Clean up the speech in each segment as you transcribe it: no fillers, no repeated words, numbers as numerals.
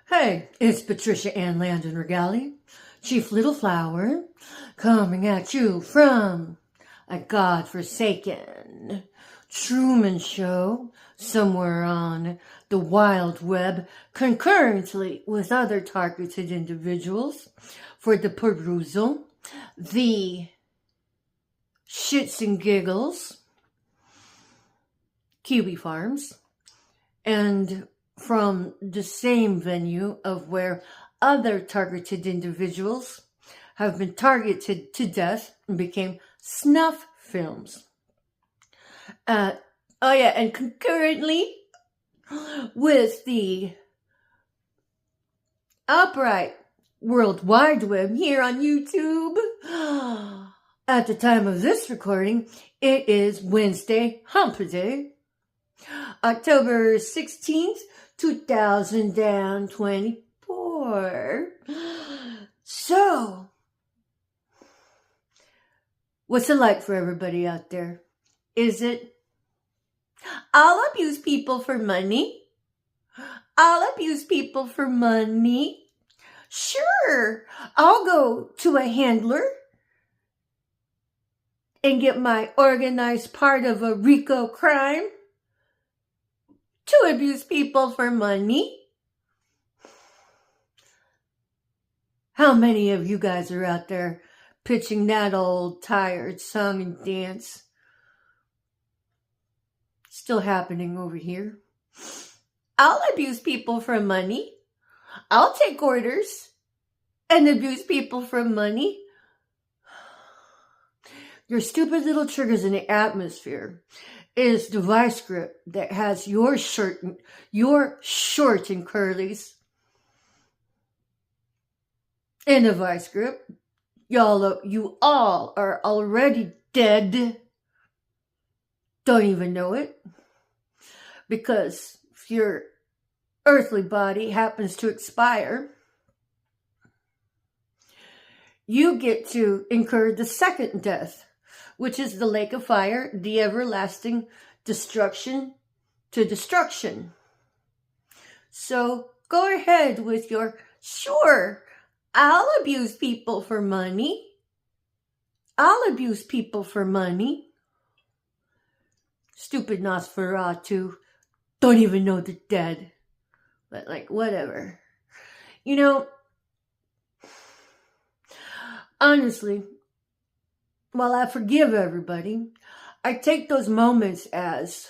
Hey, it's Patricia Ann Landon Regali, Chief Little Flower, coming at you from a godforsaken Truman Show somewhere on the wild web, concurrently with other targeted individuals for the perusal, the shits and giggles, Kiwi Farms, and from the same venue of where other targeted individuals have been targeted to death and became snuff films. And concurrently with the upright World Wide Web here on YouTube. At the time of this recording, it is Wednesday, Hump Day, October 16th, 2024. So, what's it like for everybody out there? Is it, I'll abuse people for money? I'll abuse people for money? Sure, I'll go to a handler and get my organized part of a RICO crime to abuse people for money. How many of you guys are out there pitching that old tired song and dance? Still happening over here. I'll abuse people for money. I'll take orders and abuse people for money. Your stupid little triggers in the atmosphere is the vice grip that has your short and curlies in a vice grip. You all are already dead. Don't even know it. Because if your earthly body happens to expire, you get to incur the second death, which is the lake of fire, the everlasting destruction to destruction. So go ahead with your, sure, I'll abuse people for money. I'll abuse people for money. Stupid Nosferatu. Don't even know the dead. But whatever. Honestly, while I forgive everybody, I take those moments as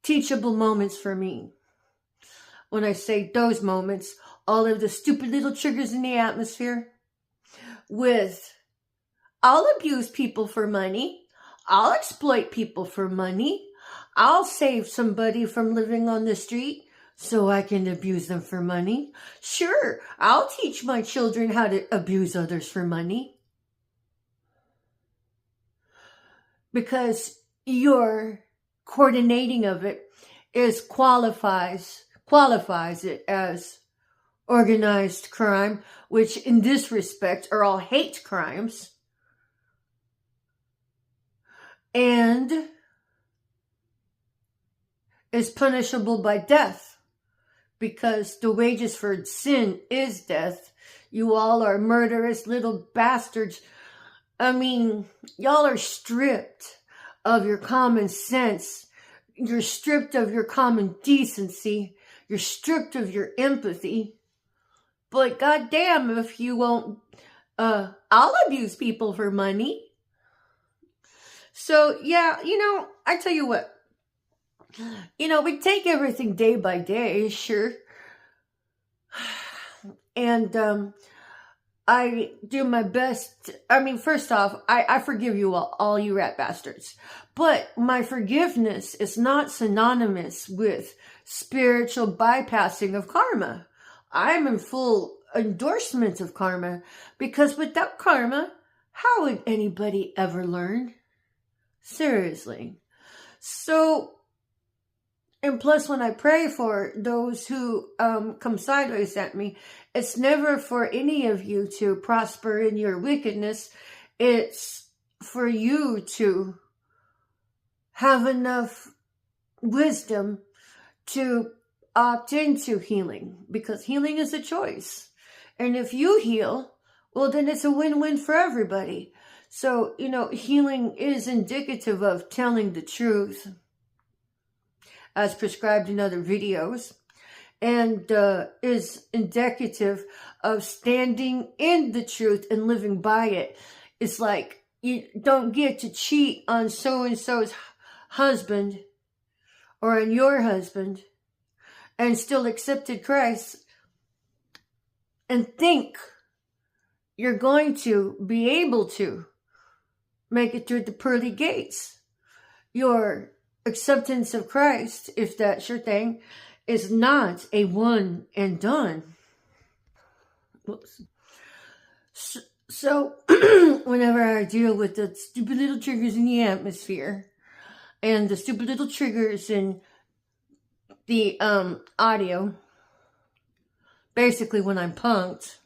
teachable moments for me. When I say those moments, all of the stupid little triggers in the atmosphere with, I'll abuse people for money. I'll exploit people for money. I'll save somebody from living on the street so I can abuse them for money. Sure, I'll teach my children how to abuse others for money. Because your coordinating of it qualifies it as organized crime, which in this respect are all hate crimes. And is punishable by death, because the wages for sin is death. You all are murderous little bastards. I mean, y'all are stripped of your common sense. You're stripped of your common decency. You're stripped of your empathy. But goddamn, if you won't, I'll abuse people for money. So, yeah, I tell you what. We take everything day by day, sure. And I do my best. I mean, first off, I forgive you all you rat bastards. But my forgiveness is not synonymous with spiritual bypassing of karma. I'm in full endorsement of karma, because without karma, how would anybody ever learn? Seriously. So, and plus, when I pray for those who come sideways at me, it's never for any of you to prosper in your wickedness. It's for you to have enough wisdom to opt into healing, because healing is a choice. And if you heal, well, then it's a win-win for everybody. So, healing is indicative of telling the truth, as prescribed in other videos, and is indicative of standing in the truth and living by it. It's like, you don't get to cheat on so-and-so's husband or on your husband and still accepted Christ and think you're going to be able to make it through the pearly gates. Your acceptance of Christ, if that's your thing, is not a one and done. So whenever I deal with the stupid little triggers in the atmosphere and the stupid little triggers in the audio, basically when I'm punked,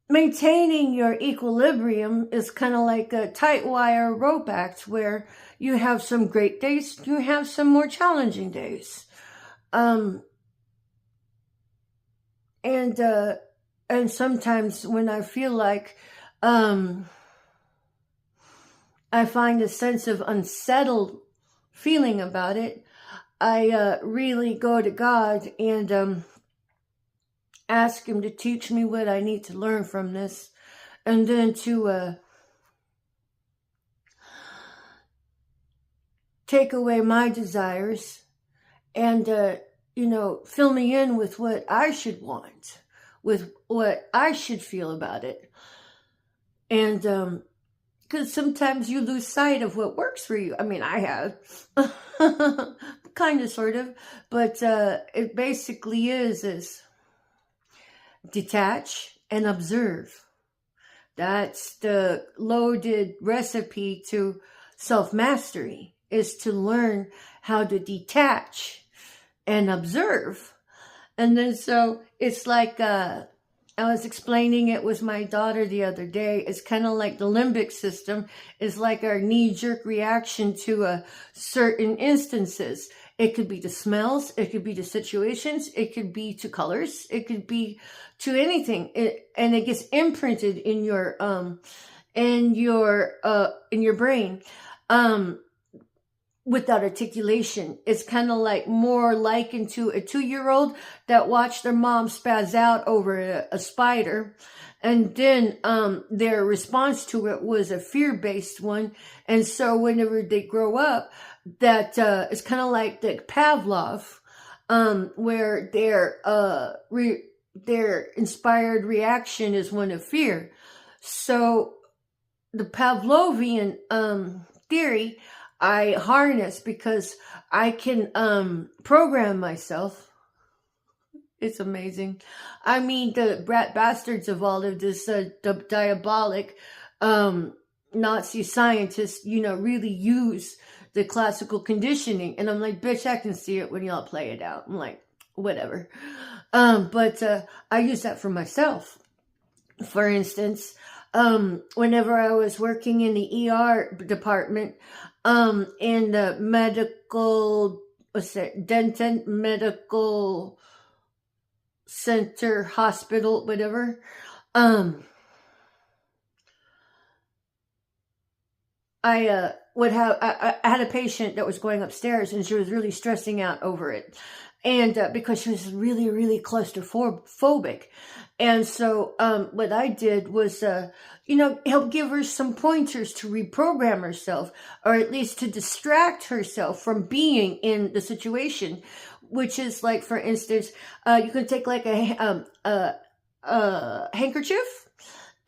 maintaining your equilibrium is kind of like a tight wire rope act, where you have some great days, you have some more challenging days. And sometimes when I feel like I find a sense of unsettled feeling about it, I really go to God and ask Him to teach me what I need to learn from this, and then to take away my desires and fill me in with what I should want, with what I should feel about it. And because sometimes you lose sight of what works for you. I mean, I have. Kind of, sort of. But it basically is detach and observe. That's the loaded recipe to self-mastery, is to learn how to detach and observe. And then so it's like, I was explaining it with my daughter the other day. It's kind of like the limbic system is like our knee-jerk reaction to certain instances. It could be to smells, it could be to situations, it could be to colors, it could be to anything. And it gets imprinted in your brain. Without articulation. It's kind of like more likened to a 2-year-old that watched their mom spaz out over a spider. And then their response to it was a fear-based one. And so whenever they grow up, that it's kind of like the Pavlov, where their inspired reaction is one of fear. So the Pavlovian theory I harness, because I can program myself. It's amazing. I mean, the brat bastards of all of this diabolic Nazi scientists, really use the classical conditioning. And I'm like, bitch, I can see it when y'all play it out. I'm like, whatever. But I use that for myself. For instance, whenever I was working in the ER department, in the Denton Medical Center, hospital, whatever, I had a patient that was going upstairs, and she was really stressing out over it. And because she was really, really claustrophobic. And so what I did was, help give her some pointers to reprogram herself, or at least to distract herself from being in the situation, which is like, for instance, you can take like a handkerchief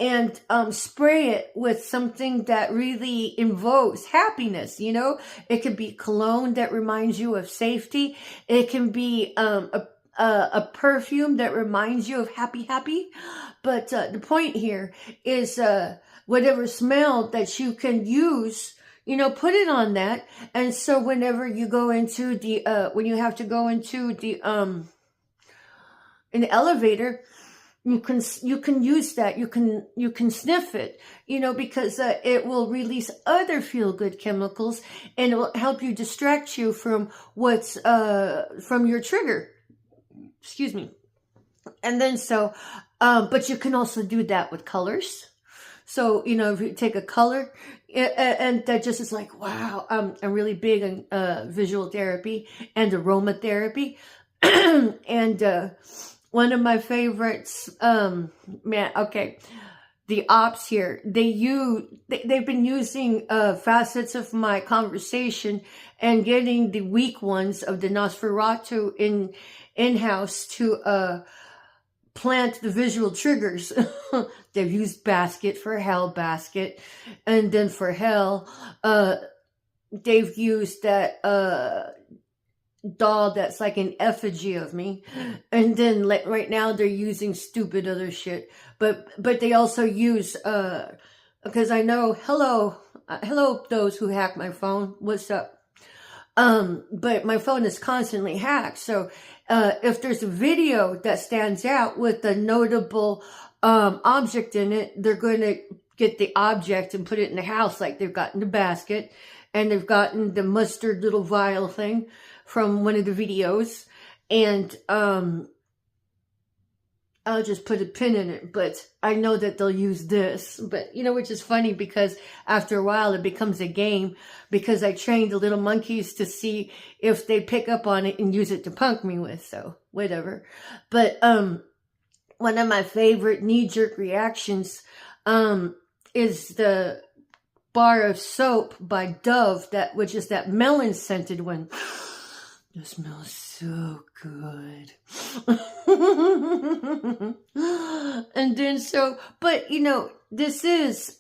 and spray it with something that really invokes happiness. It could be cologne that reminds you of safety. It can be a perfume that reminds you of happy. But the point here is whatever smell that you can use, put it on that. And so whenever you go into when you have to go into in the elevator, you can use that. You can sniff it, because it will release other feel-good chemicals, and it will help you distract you from what's from your trigger. Excuse me. And then but you can also do that with colors. So, if you take a color, and that just is like, wow, I'm really big on visual therapy and aromatherapy. And one of my favorites, the ops here, they've been using facets of my conversation and getting the weak ones of the Nosferatu in-house to plant the visual triggers. They've used basket for hell, basket, and then for hell, they've used that doll that's like an effigy of me, and then right now they're using stupid other shit. But they also use because I know hello those who hack my phone. What's up? But my phone is constantly hacked. So, if there's a video that stands out with a notable, object in it, they're going to get the object and put it in the house. Like they've gotten the basket, and they've gotten the mustard little vial thing from one of the videos. And, I'll just put a pin in it, but I know that they'll use this. But, which is funny because after a while it becomes a game, because I trained the little monkeys to see if they pick up on it and use it to punk me with. So whatever. But, one of my favorite knee-jerk reactions, is the bar of soap by Dove, which is that melon scented one. It smells so good. And then but this is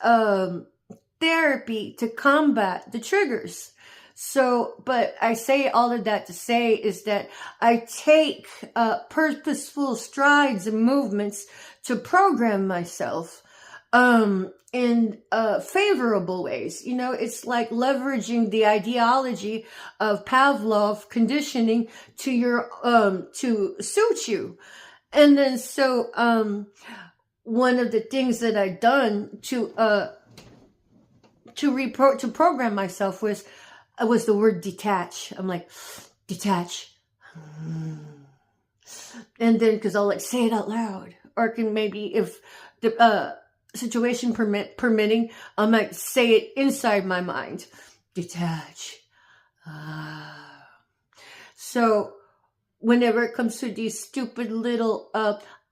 therapy to combat the triggers. So, but I say all of that to say is that I take purposeful strides and movements to program myself in favorable ways. It's like leveraging the ideology of Pavlov conditioning to your to suit you. And then one of the things that I've done to program myself was the word detach. I'm like, detach. And then, because I'll like say it out loud, or can maybe, if the situation permitting, I might say it inside my mind. Detach. So whenever it comes to these stupid little,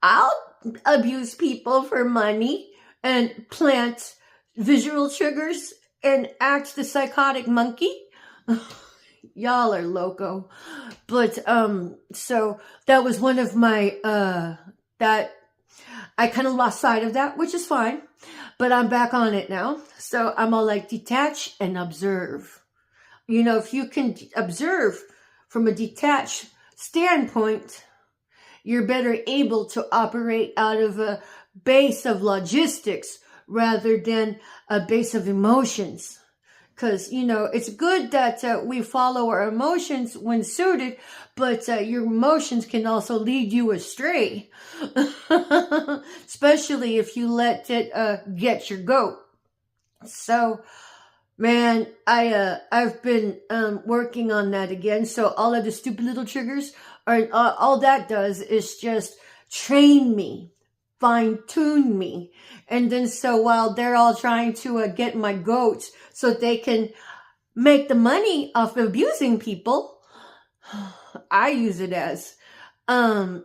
I'll abuse people for money and plant visual triggers and act the psychotic monkey. Y'all are loco. But so that was one of my that I kind of lost sight of that, which is fine, but I'm back on it now. So I'm all like, detach and observe. If you can observe from a detached standpoint, you're better able to operate out of a base of logistics rather than a base of emotions. Because, it's good that we follow our emotions when suited, but your emotions can also lead you astray. Especially if you let it get your goat. So, man, I've been working on that again. So all of the stupid little triggers, all that does is just train me, fine-tune me. And then while they're all trying to get my goats so they can make the money off of abusing people, I use it as an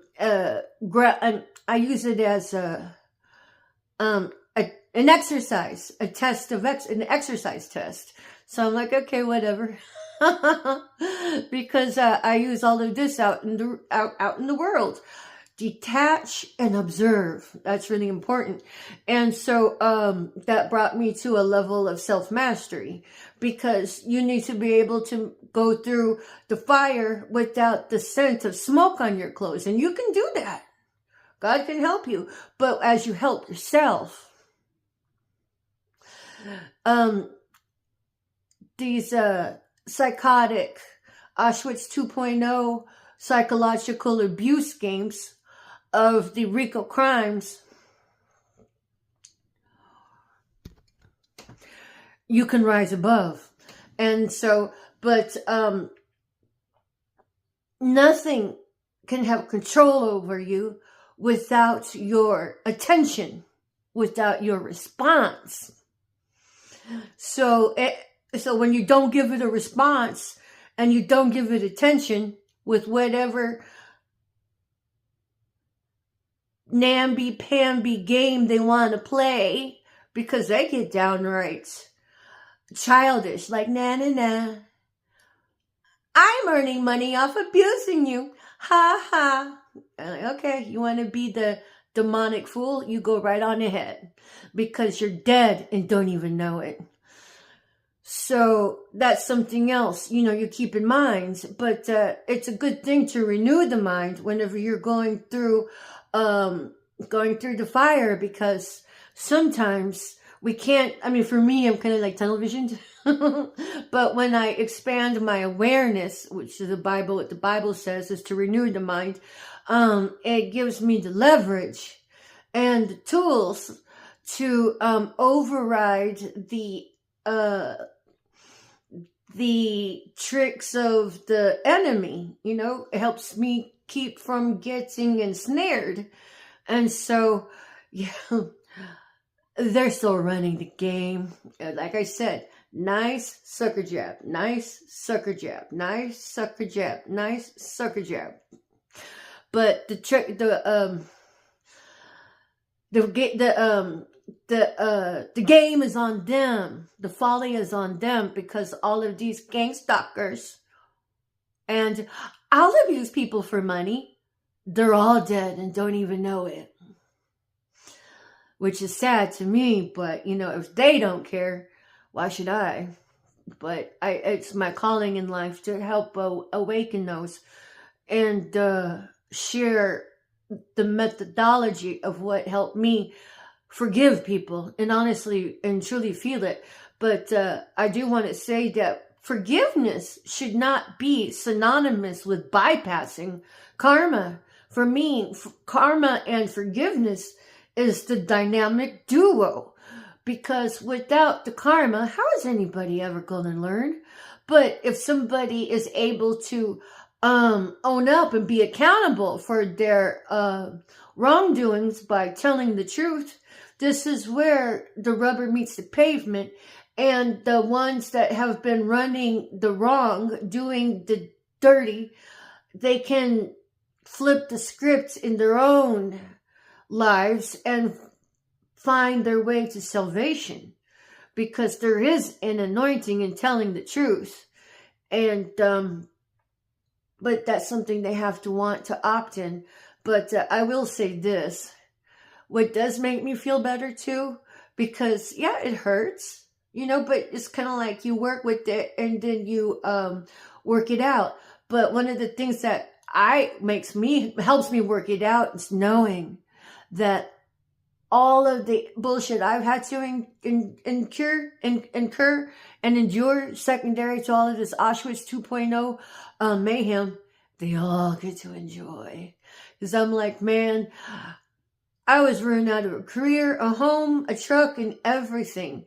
exercise, an exercise test. So I'm like, okay, whatever. Because I use all of this out in the world. Detach and observe. That's really important. And so that brought me to a level of self-mastery, because you need to be able to go through the fire without the scent of smoke on your clothes. And you can do that. God can help you. But as you help yourself, these psychotic Auschwitz 2.0 psychological abuse games of the RICO crimes, you can rise above. And so, but nothing can have control over you without your attention, without your response. So when you don't give it a response and you don't give it attention with whatever namby-pamby game they want to play, because they get downright childish, like, na. I'm earning money off abusing you. Ha ha. Okay, you want to be the demonic fool? You go right on ahead, because you're dead and don't even know it. So that's something else, you keep in mind. But it's a good thing to renew the mind whenever you're going through the fire, because sometimes we can't. I mean, for me, I'm kind of like tunnel visioned. But when I expand my awareness, which is what the Bible says is to renew the mind, it gives me the leverage and the tools to override the tricks of the enemy. It helps me keep from getting ensnared. And so, yeah, they're still running the game. Like I said, nice sucker jab, nice sucker jab, nice sucker jab, nice sucker jab. But the game is on them. The folly is on them, because all of these gang stalkers, and I'll abuse people for money, they're all dead and don't even know it. Which is sad to me, but if they don't care, why should I? But it's my calling in life to help awaken those and share the methodology of what helped me forgive people and honestly and truly feel it. But I do want to say that forgiveness should not be synonymous with bypassing karma. For me, karma and forgiveness is the dynamic duo, because without the karma, how is anybody ever going to learn? But if somebody is able to own up and be accountable for their wrongdoings by telling the truth, this is where the rubber meets the pavement. And the ones that have been running the wrong, doing the dirty, they can flip the script in their own lives and find their way to salvation, because there is an anointing in telling the truth. And but that's something they have to want to opt in. But I will say this, what does make me feel better too, because yeah, it hurts, but it's kind of like you work with it and then you work it out. But one of the things that helps me work it out is knowing that all of the bullshit I've had to incur and endure, secondary to all of this Auschwitz 2.0 mayhem, they all get to enjoy. Because I'm like, man, I was running out of a career, a home, a truck, and everything.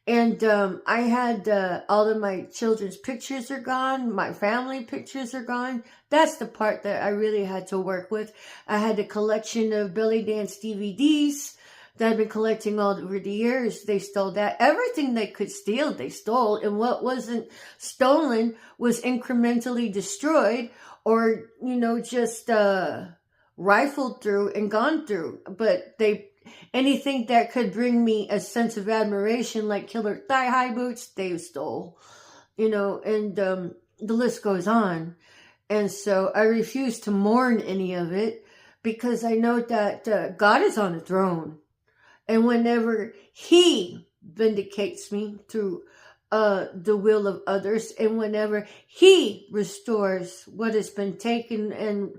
And I had all of my children's pictures are gone. My family pictures are gone. That's the part that I really had to work with. I had a collection of belly dance DVDs that I've been collecting all over the years. They stole that. Everything they could steal, they stole. And what wasn't stolen was incrementally destroyed or, just rifled through and gone through. But anything that could bring me a sense of admiration, like killer thigh-high boots, they stole, and the list goes on. And so I refuse to mourn any of it, because I know that God is on the throne. And whenever he vindicates me through the will of others, and whenever he restores what has been taken and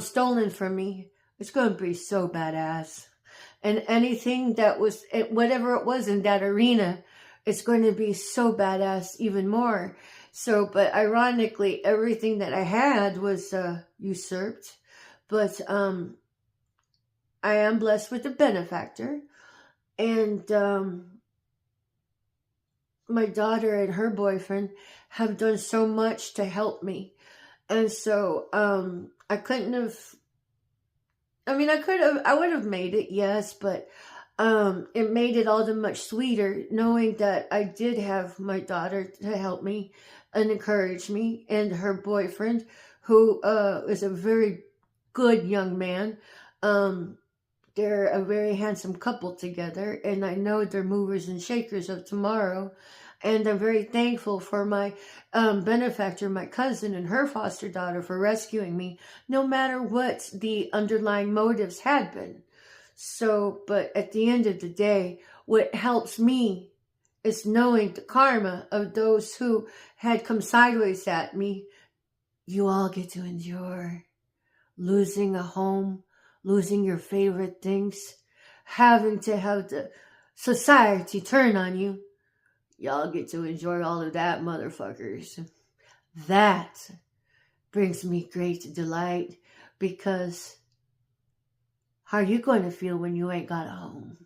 stolen from me, it's going to be so badass. And anything that was, whatever it was in that arena, it's going to be so badass even more. So, but ironically, everything that I had was usurped. But I am blessed with a benefactor, and my daughter and her boyfriend have done so much to help me. And so I couldn't have, I mean, I would have made it, yes, but it made it all the much sweeter knowing that I did have my daughter to help me and encourage me, and her boyfriend, who is a very good young man. They're a very handsome couple together, and I know they're movers and shakers of tomorrow. And I'm very thankful for my benefactor, my cousin, and her foster daughter for rescuing me, no matter what the underlying motives had been. So, but at the end of the day, what helps me is knowing the karma of those who had come sideways at me. You all get to endure losing a home, losing your favorite things, having to have the society turn on you. Y'all get to enjoy all of that, motherfuckers. That brings me great delight, because how are you going to feel when you ain't got a home?